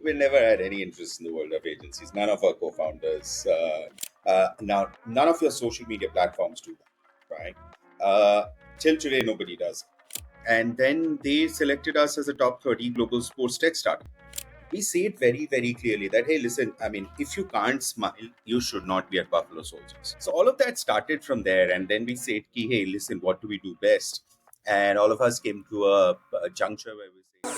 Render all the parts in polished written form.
We never had any interest in the world of agencies. None of our co-founders. Now, none of your social media platforms do that, right? Till today, nobody does. And then they selected us as a top 30 global sports tech startup. We say it very, very clearly that, hey, listen, I mean, if you can't smile, you should not be at Buffalo Soldiers. So all of that started from there. And then we said, hey, listen, what do we do best? And all of us came to a juncture where we say,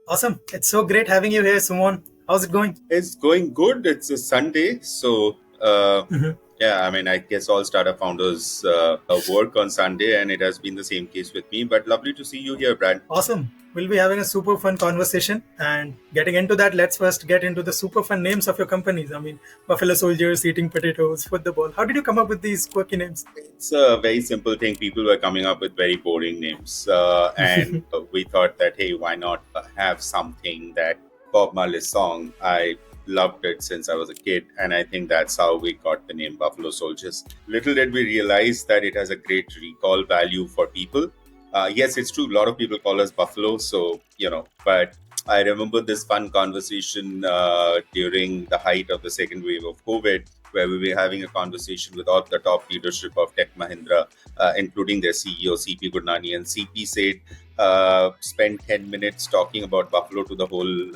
Awesome. It's so great having you here, Sumon. How's it going? it's going good. It's a Sunday. So, Mhm. yeah, I mean, I guess all startup founders work on Sunday, and it has been the same case with me. But lovely to see you here, Brad. Awesome. We'll be having a super fun conversation. And getting into that, let's first get into the super fun names of your companies. I mean, Buffalo Soldiers, Eating Potatoes, FootTheBall. How did you come up with these quirky names? It's a very simple thing. People were coming up with very boring names. And we thought that, hey, why not have something that Bob Marley's song? I loved it since I was a kid. And I think that's how we got the name Buffalo Soldiers. Little did we realize that it has a great recall value for people. Yes, it's true. A lot of people call us Buffalo. So, but I remember this fun conversation during the height of the second wave of COVID, where we were having a conversation with all the top leadership of Tech Mahindra, including their CEO, CP Gurnani. And CP said, spend 10 minutes talking about Buffalo to the whole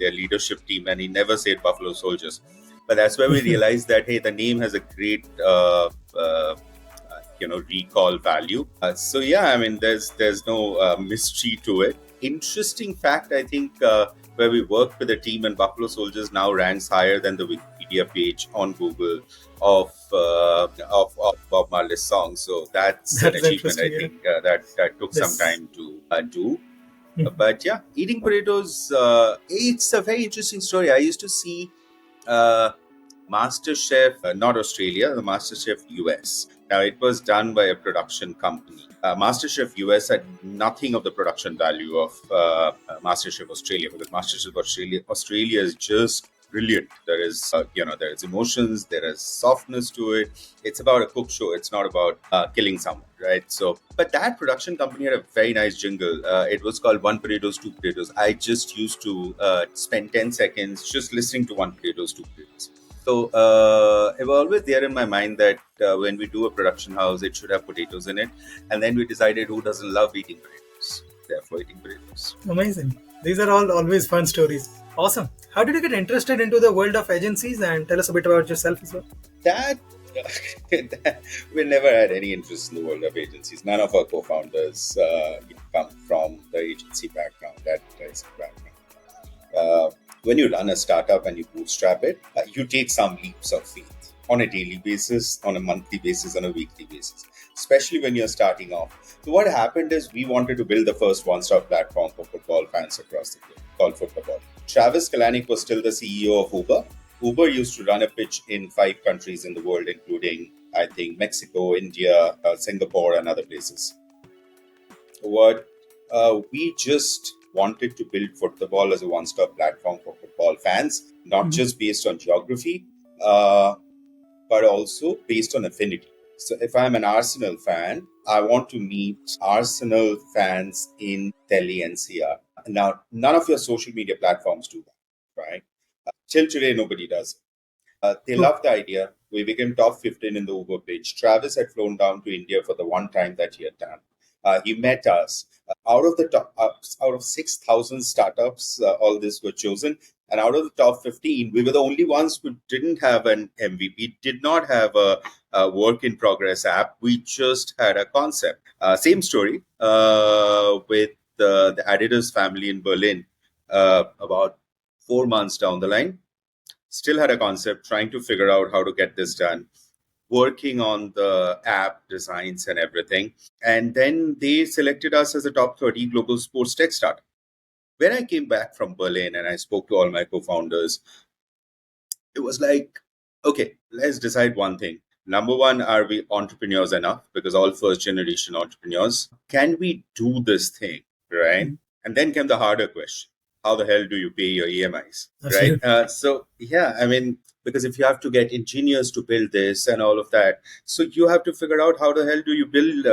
their leadership team, and he never said Buffalo Soldiers. But that's where we realized that, hey, the name has a great recall value. So yeah, I mean, there's no mystery to it. Interesting fact, I think, where we work with a team, and Buffalo Soldiers now ranks higher than the Wikipedia page on Google of Bob Marley's song. So that's an That is achievement, I interesting. Yeah. think, that took some This. time to do. But yeah, eating potatoes, it's a very interesting story. I used to see uh, MasterChef, not Australia, the MasterChef US. Now, it was done by a production company. MasterChef US had nothing of the production value of MasterChef Australia, because MasterChef Australia is just brilliant. There is, there is emotions, there is softness to it. It's about a cook show. It's not about killing someone, right? So, but that production company had a very nice jingle. It was called One Potatoes, Two Potatoes. I just used to spend 10 seconds just listening to One Potatoes, Two Potatoes. So it was always there in my mind that when we do a production house, it should have potatoes in it. And then we decided who doesn't love eating potatoes? Therefore, eating potatoes. Amazing. These are all always fun stories. Awesome. How did you get interested into the world of agencies, and tell us a bit about yourself as well? That, we never had any interest in the world of agencies. None of our co-founders come from the agency background, that type of background. When you run a startup and you bootstrap it, you take some leaps of faith on a daily basis, on a monthly basis, on a weekly basis, especially when you're starting off. So what happened is we wanted to build the first one-stop platform for football fans across the globe called FootTheBall. Travis Kalanick was still the CEO of Uber. Uber used to run a pitch in 5 countries in the world, including, I think, Mexico, India, Singapore, and other places. What we just wanted to build FootTheBall as a one-stop platform for football fans, not just based on geography, but also based on affinity. So if I'm an Arsenal fan, I want to meet Arsenal fans in Delhi NCR. Now, none of your social media platforms do that, right? Till today, nobody does. They True. loved the idea. We became top 15 in the Uber page. Travis had flown down to India for the one time that he had done. He met us. Out of 6,000 startups, all this were chosen. And out of the top 15, we were the only ones who didn't have an MVP, did not have a work in progress app. We just had a concept. Same story with the Adidas family in Berlin about 4 months down the line. Still had a concept, trying to figure out how to get this done, working on the app designs and everything. And then they selected us as a top 30 global sports tech startup. When I came back from Berlin and I spoke to all my co-founders, it was like, okay, let's decide one thing. Number one, are we entrepreneurs enough? Because all first generation entrepreneurs, can we do this thing? Right. And then came the harder question. How the hell do you pay your EMIs? Right. Absolutely. So, yeah, I mean, because if you have to get engineers to build this and all of that, so you have to figure out how the hell do you build,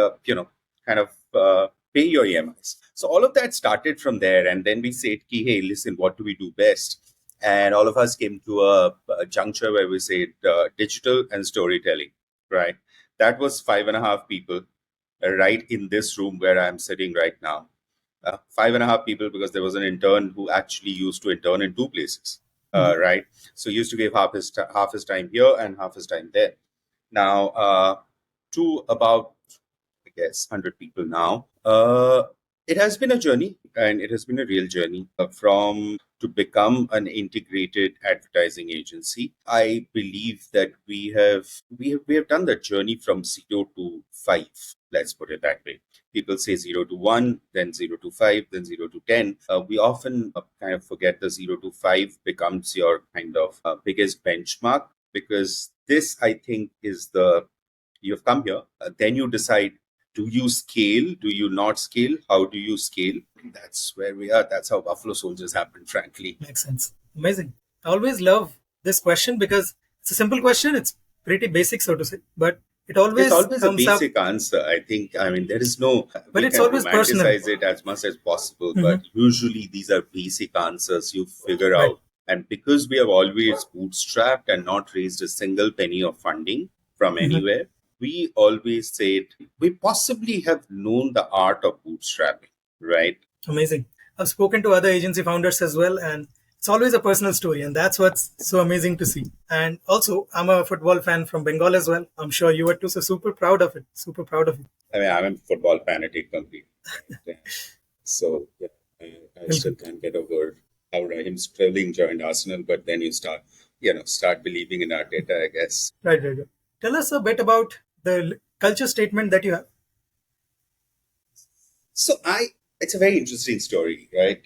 kind of pay your EMIs. So all of that started from there. And then we said, hey, listen, what do we do best? And all of us came to a juncture where we said digital and storytelling, right? That was 5.5 people right in this room where I'm sitting right now. 5.5 people, because there was an intern who actually used to intern in two places, right? So he used to give half his time here and half his time there. Now, to about, I guess, 100 people now. It has been a journey, and it has been a real journey from to become an integrated advertising agency. I believe that we have done that journey from 0 to 5. Let's put it that way. People say 0 to 1, then 0 to 5, then 0 to 10. We often kind of forget the 0 to 5 becomes your kind of biggest benchmark, because this, I think, is you've come here, then you decide, do you scale? Do you not scale? How do you scale? That's where we are. That's how Buffalo Soldiers happened, frankly. Makes sense. Amazing. I always love this question because it's a simple question. It's pretty basic, so to say, but it It's always always a comes up. basic answer. I think, I mean, there is no, But we it's can always personal. romanticize it as much as possible, but usually these are basic answers you figure Right. out. And because we have always bootstrapped and not raised a single penny of funding from anywhere, we always said we possibly have known the art of bootstrapping, right? Amazing. I've spoken to other agency founders as well, and it's always a personal story, and that's what's so amazing to see. And also, I'm a football fan from Bengal as well. I'm sure you are too, so super proud of it. Super proud of it. I mean, I'm a football fanatic completely. Yeah. So yeah, I still can't get over how Raheem Sterling joined Arsenal, but then you start believing in Arteta, I guess. Right, right, right. Tell us a bit about the culture statement that you have. So it's a very interesting story, right?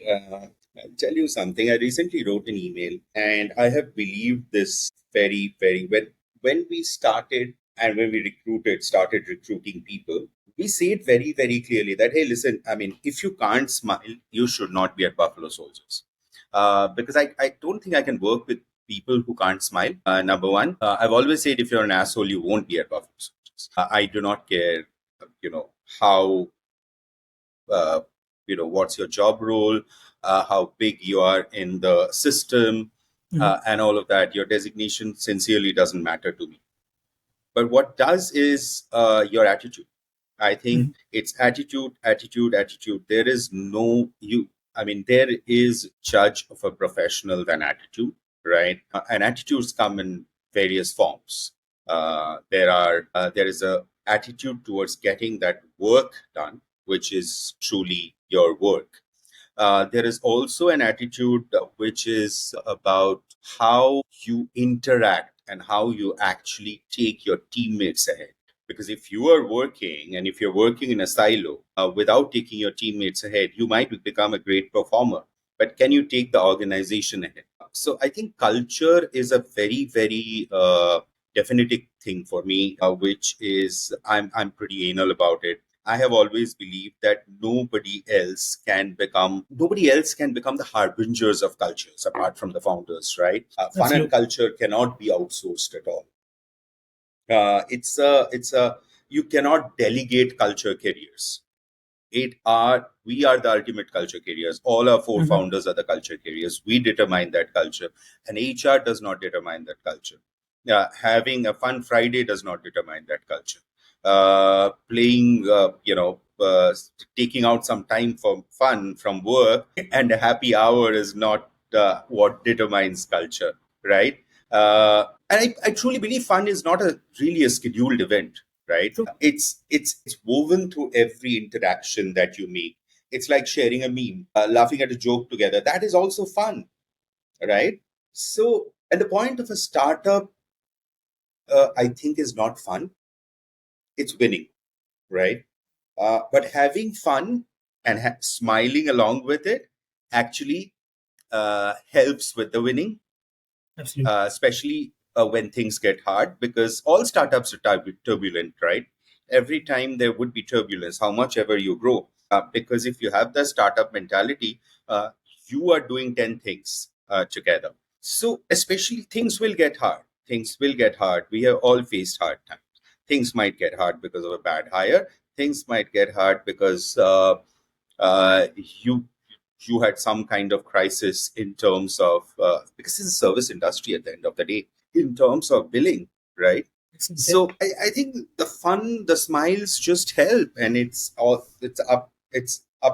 I'll tell you something. I recently wrote an email, and I have believed this very, very when we started and when we started recruiting people. We say it very, very clearly that, hey, listen, I mean, if you can't smile, you should not be at Buffalo Soldiers. Because I don't think I can work with people who can't smile. Number one, I've always said, if you're an asshole, you won't be at Buffalo Soldiers. I do not care, how uh, what's your job role, how big you are in the system, and all of that. Your designation sincerely doesn't matter to me. But what does is your attitude. I think it's attitude, attitude, attitude. There is no you. I mean, there is judge of a professional than attitude, right? And attitudes come in various forms. There is a attitude towards getting that work done, which is truly your work. There is also an attitude which is about how you interact and how you actually take your teammates ahead. Because if you are working and if you're working in a silo without taking your teammates ahead, you might become a great performer. But can you take the organization ahead? So I think culture is a very, very definitive thing for me, which is I'm pretty anal about it. I have always believed that nobody else can become the harbingers of cultures apart from the founders, right? Fun and culture cannot be outsourced at all. You cannot delegate culture careers. We are the ultimate culture carriers. All our 4 founders are the culture carriers. We determine that culture, and HR does not determine that culture. Having a fun Friday does not determine that culture. Playing, taking out some time for fun from work and a happy hour is not what determines culture, right? And I truly believe fun is not really a scheduled event, right? It's woven through every interaction that you make. It's like sharing a meme, laughing at a joke together. That is also fun, right? So, and the point of a startup, I think, is not fun. It's winning, right? But having fun and smiling along with it actually helps with the winning. Absolutely. Especially when things get hard, because all startups are turbulent, right? Every time there would be turbulence, how much ever you grow. Because if you have the startup mentality, you are doing 10 things together. So especially things will get hard. Things will get hard. We have all faced hard times. Things might get hard because of a bad hire. things might get hard because you you had some kind of crisis in terms of because it's a service industry at the end of the day, in terms of billing, right? So I think the fun, the smiles just help, and it's up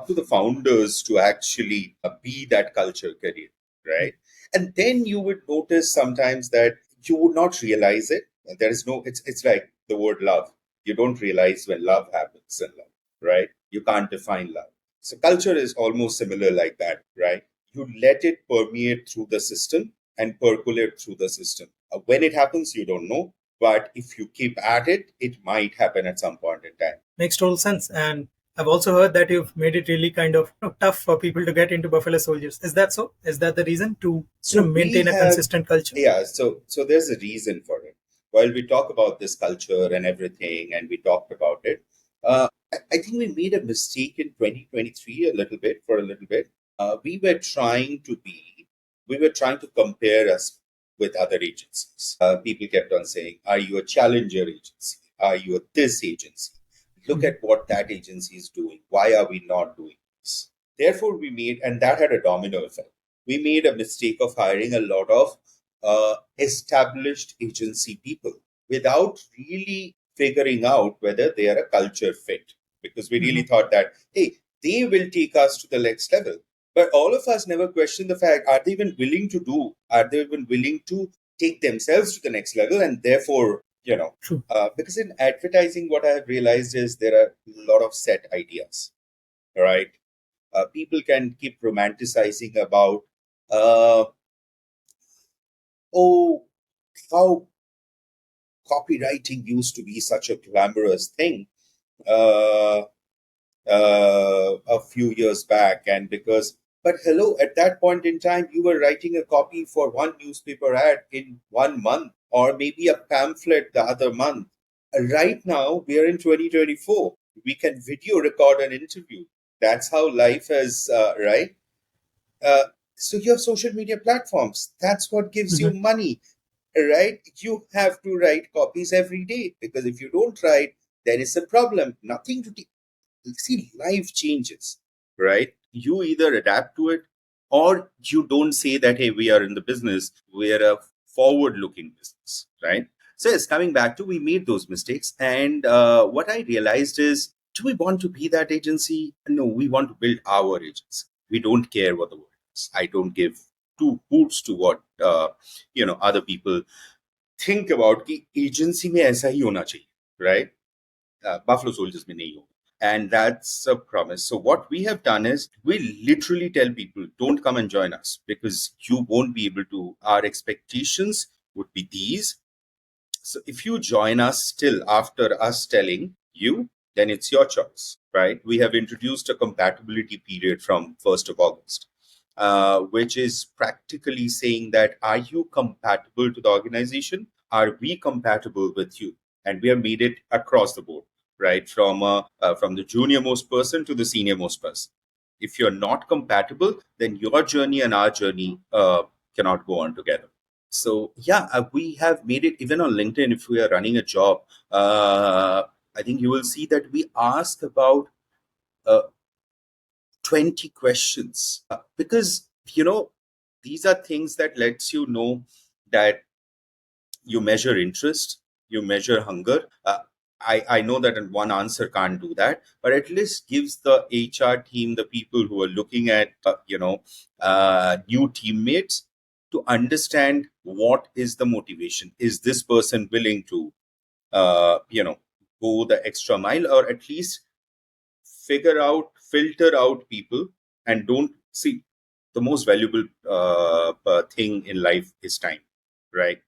to the founders to actually be that culture career, right? And then you would notice sometimes that you would not realize it. There is no, it's like the word love. You don't realize when love happens in love, right? You can't define love. So culture is almost similar like that, right? You let it permeate through the system and percolate through the system. When it happens, you don't know. But if you keep at it, it might happen at some point in time. Makes total sense. And I've also heard that you've made it really kind of tough for people to get into Buffalo Soldiers. Is that so? Is that the reason to So maintain a consistent culture? yeah. So there's a reason for it. While we talk about this culture and everything, and we talked about it, I think we made a mistake in 2023 for a little bit. We were trying to compare us with other agencies. People kept on saying, "Are you a challenger agency? Are you a this agency? Look at what that agency is doing. Why are we not doing this?" Therefore, and that had a domino effect. We made a mistake of hiring a lot of established agency people without really figuring out whether they are a culture fit. Because we really thought that, hey, they will take us to the next level. But all of us never questioned the fact, are they even willing to take themselves to the next level? And therefore, because in advertising, what I have realized is there are a lot of set ideas, right? People can keep romanticizing about, how copywriting used to be such a glamorous thing a few years back. But hello, at that point in time, you were writing a copy for one newspaper ad in 1 month, or maybe a pamphlet the other month. Right now, we are in 2024. We can video record an interview. That's how life is, right? So your social media platforms, that's what gives you money, right? You have to write copies every day, because if you don't write, there is a problem. Nothing to see. Life changes, right? You either adapt to it, or you don't say that, hey, we are in the business, we are a forward looking business, right? So it's coming back to, we made those mistakes. And what I realized is, do we want to be that agency? No, we want to build our agency. We don't care what the world is. I don't give two hoots to what other people think about कि agency में ऐसा ही होना चाहिए, right? Buffalo Soldiers में नहीं होगा. And that's a promise. So what we have done is, we literally tell people, don't come and join us, because you won't be able to. Our expectations would be these. So if you join us still after us telling you, then it's your choice, right? We have introduced a compatibility period from 1st of August, which is practically saying that, are you compatible to the organization? Are we compatible with you? And we have made it across the board, right? From the junior most person to the senior most person. If you're not compatible, then your journey and our journey cannot go on together. So yeah, we have made it even on LinkedIn. If we are running a job, I think you will see that we ask about 20 questions, because these are things that lets you know that you measure interest, you measure hunger. I know that one answer can't do that, but at least gives the HR team, the people who are looking at new teammates, to understand what is the motivation. Is this person willing to go the extra mile, or at least filter out people, and don't see, the most valuable thing in life is time, right?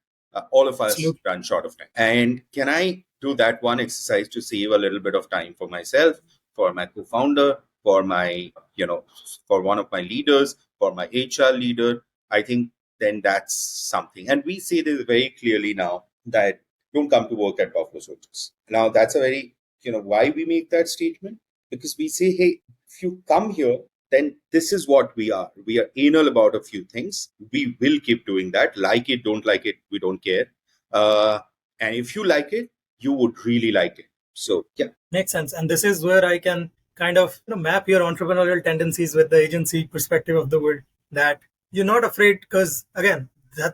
All of us run short of time. And can I do that one exercise to save a little bit of time for myself, for my co-founder, for my, for one of my leaders, for my HR leader? I think then that's something. And we say this very clearly now, that don't come to work at Buffalo Soldiers. Now, that's a very, why we make that statement? Because we say, hey, if you come here, then this is what we are. We are anal about a few things. We will keep doing that. Like it, don't like it, we don't care. And if you like it, you would really like it. So yeah, Makes sense. And this is where I can kind of map your entrepreneurial tendencies with the agency perspective of the world. That you're not afraid, because again,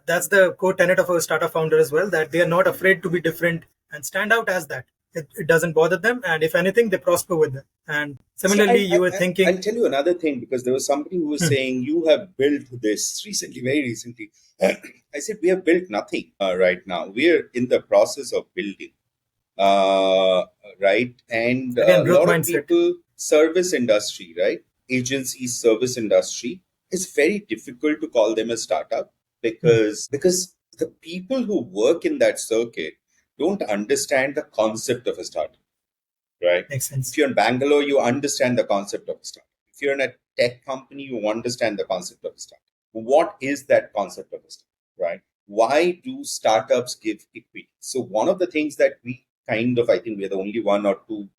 that's the core tenet of a startup founder as well. That they are not afraid to be different and stand out as that. It doesn't bother them, and if anything, they prosper with it. And see, similarly, you were I'll thinking, tell you another thing, because there was somebody who was saying you have built this recently, very recently. I said we have built nothing right now. We're in the process of building. uh, right? And again, a growth lot of mindset. people, service industry, right? Agencies, service industry, it's very difficult to call them a startup because the people who work in that circuit don't understand the concept of a startup, right? Makes If sense. you're in Bangalore, you understand the concept of a startup. If you're in a tech company, you understand the concept of a startup. What is that concept of a startup, right? Why do startups give equity? So one of the things that we kind of, I think we're the only one or two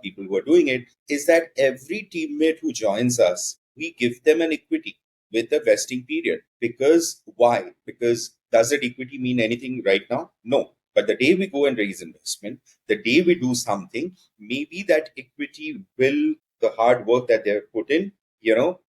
people who are doing it, is that every teammate who joins us, we give them an equity with a vesting period. Because why? Because does that equity mean anything right now? No. But the day we go and raise investment, the day we do something, maybe that equity will, the hard work that they've put in,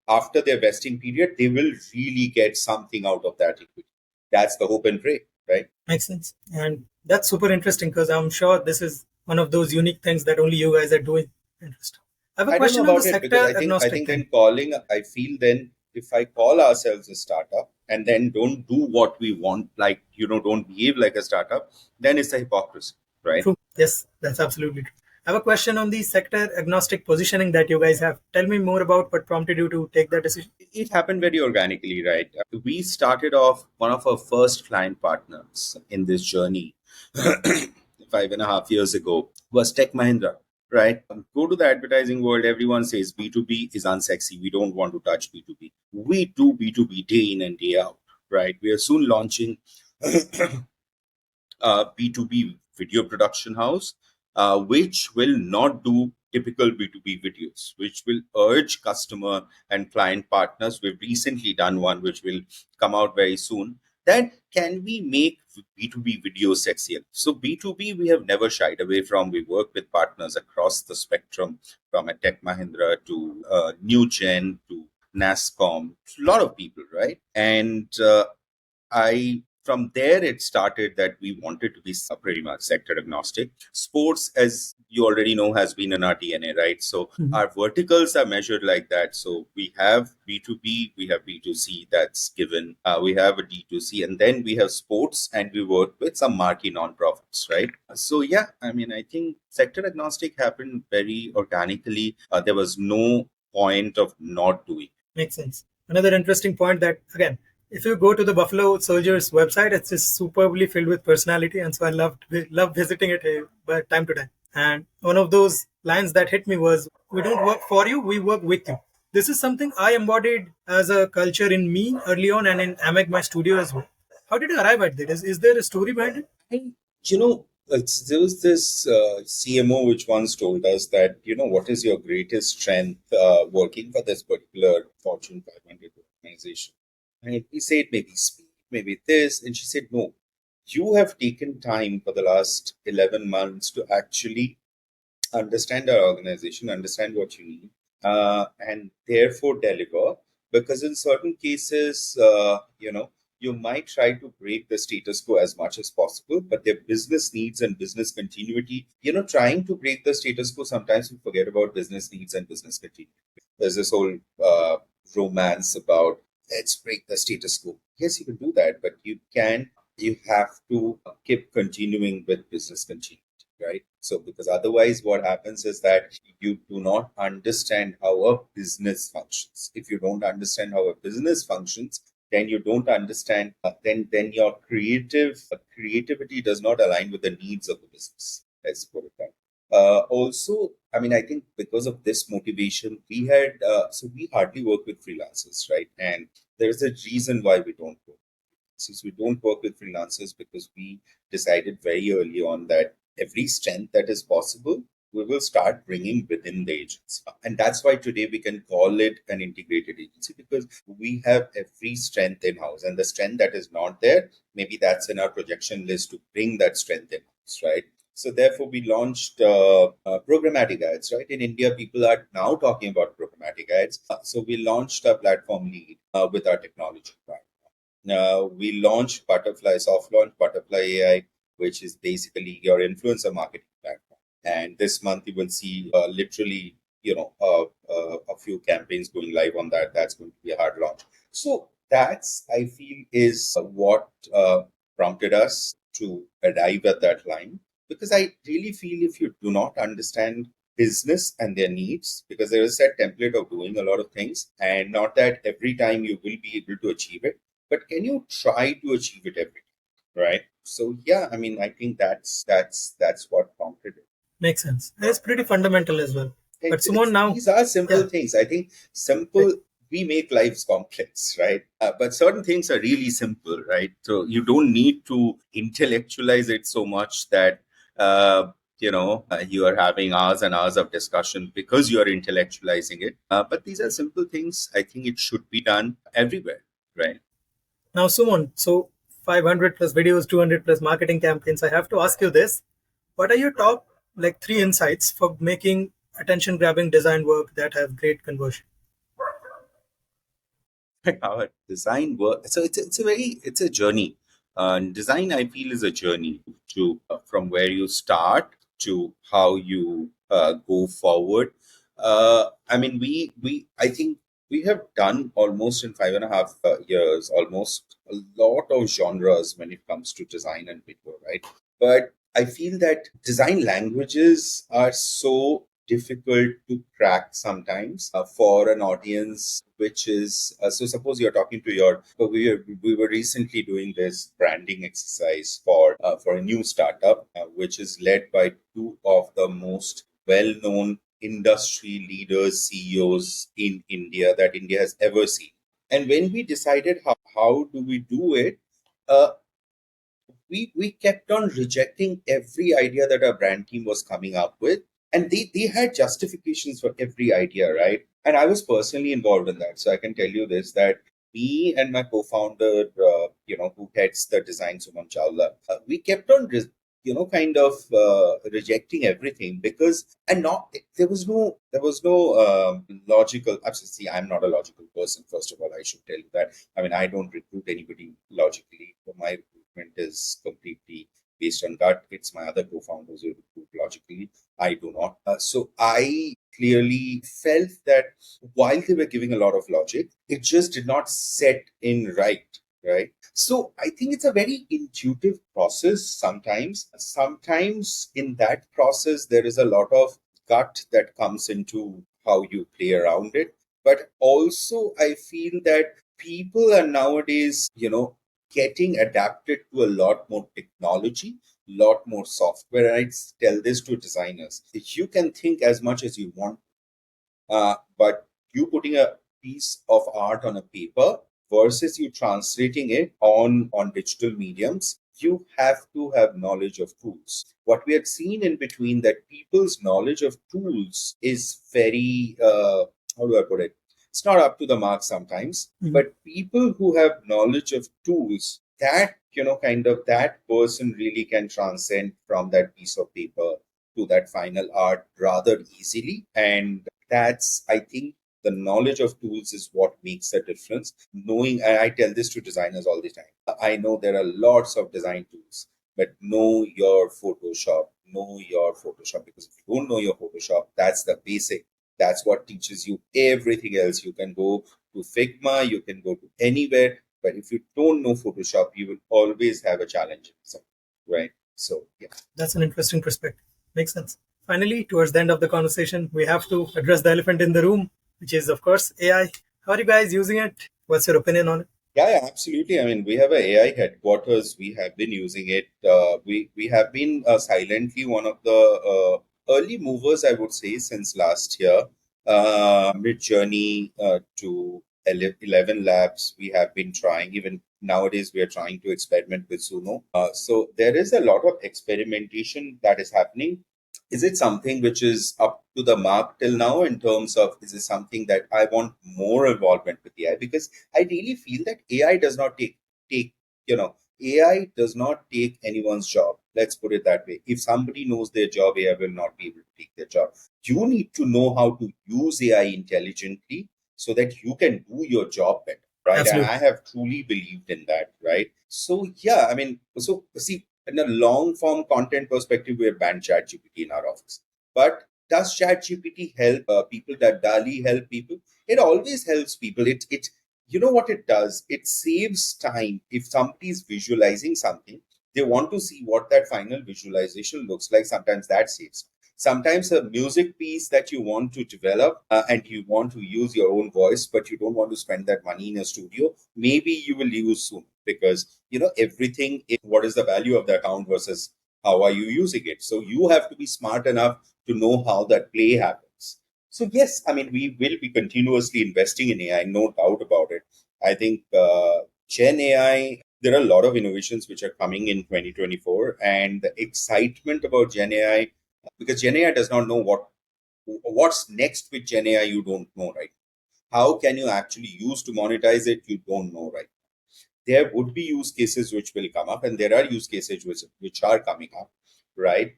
after their vesting period, they will really get something out of that equity. That's the hope and pray, right? Makes sense. And that's super interesting, because I'm sure this is one of those unique things that only you guys are doing. Interesting. I have a I don't know question on the about it, because sector I agnostic think then thing. calling, I feel then if I call ourselves a startup and then don't do what we want, like, don't behave like a startup, then it's a hypocrisy, right? True. Yes, that's absolutely true. I have a question on the sector agnostic positioning that you guys have. Tell me more about what prompted you to take that decision. It happened very organically, right? We started off, one of our first client partners in this journey 5.5 years ago was Tech Mahindra, right? Go to the advertising world, everyone says B2B is unsexy. We don't want to touch B2B. We do B2B day in and day out, right? We are soon launching B2B video production house, which will not do typical B2B videos, which will urge customer and client partners. We've recently done one, which will come out very soon. That can we make B2B videos sexier? So B2B, we have never shied away from. We work with partners across the spectrum, from a Tech Mahindra to Newgen to NASCOM, a lot of people, right? And I from there it started that we wanted to be pretty much sector agnostic. Sports, as you already know, has been in our DNA, right? So Mhm. our verticals are measured like that. So we have B2B, we have B2C, that's given. We have a D2C, and then we have sports, and we work with some marquee nonprofits, right? So yeah, I mean, I think sector agnostic happened very organically. There was no point of not doing. Makes sense. Another interesting point that, again, if you go to the Buffalo Soldiers website, it's just superbly filled with personality, and so I love visiting it by time to time. And one of those lines that hit me was, "We don't work for you, we work with you." This is something I embodied as a culture in me early on and in Amag, my studio as well. How did you arrive at that? Is there a story behind it? And, there was this CMO which once told us that, what is your greatest strength working for this particular Fortune 500 organization? And we said, maybe speed, maybe this. And she said, no, you have taken time for the last 11 months to actually understand our organization, understand what you need, and therefore deliver. Because in certain cases, you might try to break the status quo as much as possible, but their business needs and business continuity, trying to break the status quo, sometimes we forget about business needs and business continuity. There's this whole romance about let's break the status quo. Yes, you can do that, but you have to keep continuing with business continuity, right? So, because otherwise, what happens is that you do not understand how a business functions. If you don't understand how a business functions, then you don't understand. Then your creativity does not align with the needs of the business. Let's put it that. Also, I mean, I think because of this motivation, we hardly work with freelancers, right? And there is a reason why we don't work. Since we don't work with freelancers, because we decided very early on that every strength that is possible, we will start bringing within the agency. And that's why today we can call it an integrated agency, because we have every strength in house. And the strength that is not there, maybe that's in our projection list to bring that strength in house, right? So therefore, we launched programmatic ads. Right, in India, people are now talking about programmatic ads. So we launched a platform lead with our technology part. We launched Butterfly, soft launch Butterfly AI, which is basically your influencer marketing platform. And this month you will see literally, a few campaigns going live on that. That's going to be a hard launch. So that's, I feel, is what prompted us to arrive at that line. Because I really feel if you do not understand business and their needs, because there is a set template of doing a lot of things, and not that every time you will be able to achieve it, but can you try to achieve it every time, right? So yeah, I mean, I think that's what prompted it. Makes sense. And it's pretty fundamental as well. But Sumon, It's now, these are simple yeah, things. I think right. simple. We make lives complex, right? But certain things are really simple, right? So you don't need to intellectualize it so much that you are having hours and hours of discussion because you are intellectualizing it. But these are simple things. I think it should be done everywhere, right? Now, Sumon, so 500 plus videos, 200 plus marketing campaigns. I have to ask you this. What are your top like three insights for making attention grabbing design work that have great conversion? Our design work. So it's a journey. Design, I feel, is a journey to from where you start to how you go forward. I mean, I think we have done almost in 5.5 years, almost a lot of genres when it comes to design and video, right? But I feel that design languages are so difficult to crack sometimes for an audience which is so suppose you're talking to your we were recently doing this branding exercise for a new startup which is led by two of the most well-known industry leaders, CEOs in India that India has ever seen. And when we decided how do we do it, uh, we kept on rejecting every idea that our brand team was coming up with, and they had justifications for every idea, right? And I was personally involved in that, so I can tell you this, that me and my co-founder, who heads the design, Sumon Chawla, we kept on kind of rejecting everything because and not there was no logical. Absolutely, I'm not a logical person, first of all. I should tell you that. I mean, I don't recruit anybody logically. My recruitment is completely based on gut. It's my other co-founders who recruit logically. I do not. So I clearly felt that while they were giving a lot of logic, it just did not set in right. Right. So I think it's a very intuitive process sometimes. Sometimes in that process, there is a lot of gut that comes into how you play around it. But also, I feel that people are nowadays, getting adapted to a lot more technology, lot more software. And I tell this to designers: you can think as much as you want, but you putting a piece of art on a paper versus you translating it on digital mediums, you have to have knowledge of tools. What we have seen in between, that people's knowledge of tools is very how do I put it, it's not up to the mark sometimes. Mhm. But people who have knowledge of tools, that kind of that person really can transcend from that piece of paper to that final art rather easily. And that's, I think, the knowledge of tools is what makes a difference. Knowing, and I tell this to designers all the time, I know there are lots of design tools, but know your Photoshop, because if you don't know your Photoshop, that's the basic. That's what teaches you everything else. You can go to Figma, you can go to anywhere, but if you don't know Photoshop, you will always have a challenge, right? So yeah. That's an interesting perspective. Makes sense. Finally, towards the end of the conversation, we have to address the elephant in the room, which is, of course, AI. How are you guys using it? What's your opinion on it? Yeah, absolutely. I mean, we have a AI headquarters. We have been using it. We have been silently one of the early movers, I would say, since last year. Mid journey to 11 labs, we have been trying. Even nowadays, we are trying to experiment with Suno. So there is a lot of experimentation that is happening. Is it something which is up to the mark till now in terms of, is it something that I want more involvement with AI? Because I really feel that AI does not take AI does not take anyone's job. Let's put it that way. If somebody knows their job, AI will not be able to take their job. You need to know how to use AI intelligently so that you can do your job better, right? And Absolutely. I have truly believed in that, right? So yeah, I mean, so see, in a long form content perspective, we have banned ChatGPT in our office. But does ChatGPT help people? That DALI help people? It always helps people. It you know what it does? It saves time. If somebody is visualizing something, they want to see what that final visualization looks like. Sometimes that saves. Sometimes a music piece that you want to develop and you want to use your own voice, but you don't want to spend that money in a studio, maybe you will use soon, because everything is what is the value of the account versus how are you using it. So you have to be smart enough to know how that play happens. So yes, I mean, we will be continuously investing in AI, no doubt about it. I think Gen AI, there are a lot of innovations which are coming in 2024, and the excitement about Gen AI, because Gen AI does not know what's next with Gen AI. You don't know, right? How can you actually use to monetize it? You don't know, right? There would be use cases which will come up, and there are use cases which are coming up, right?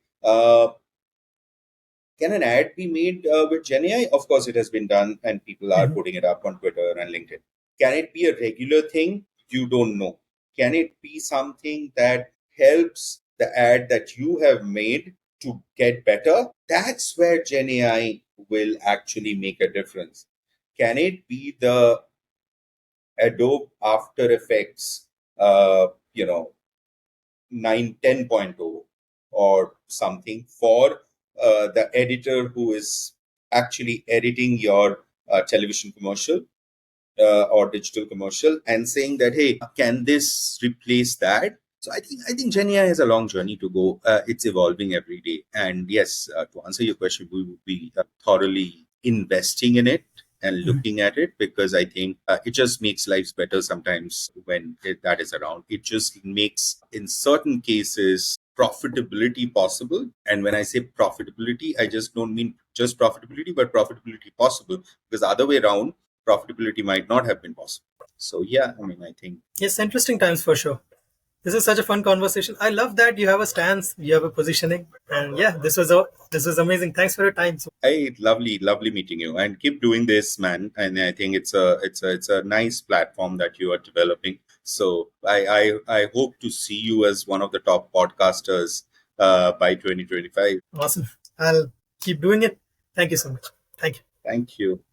Can an ad be made with Gen AI? Of course, it has been done, and people are Mhm. putting it up on Twitter and LinkedIn. Can it be a regular thing? You don't know. Can it be something that helps the ad that you have made to get better? That's where Gen AI will actually make a difference. Can it be the Adobe After Effects, uh, you know, 10.0 or something for the editor who is actually editing your television commercial or digital commercial, and saying that, hey, can this replace that? So I think Gen AI has a long journey to go. It's evolving every day, and yes, to answer your question, we would be thoroughly investing in it and Mhm. looking at it, because I think it just makes lives better sometimes when that is around. It just makes, in certain cases, profitability possible. And when I say profitability, I just don't mean just profitability, but profitability possible, because the other way around, profitability might not have been possible. So yeah, I mean, I think Yes, interesting times for sure. This is such a fun conversation. I love that you have a stance, you have a positioning, and yeah, this was amazing. Thanks for your time. So, hey, lovely meeting you, and keep doing this, man. And I think it's a nice platform that you are developing. So I hope to see you as one of the top podcasters by 2025. awesome. I'll keep doing it. Thank you so much. Thank you. Thank you.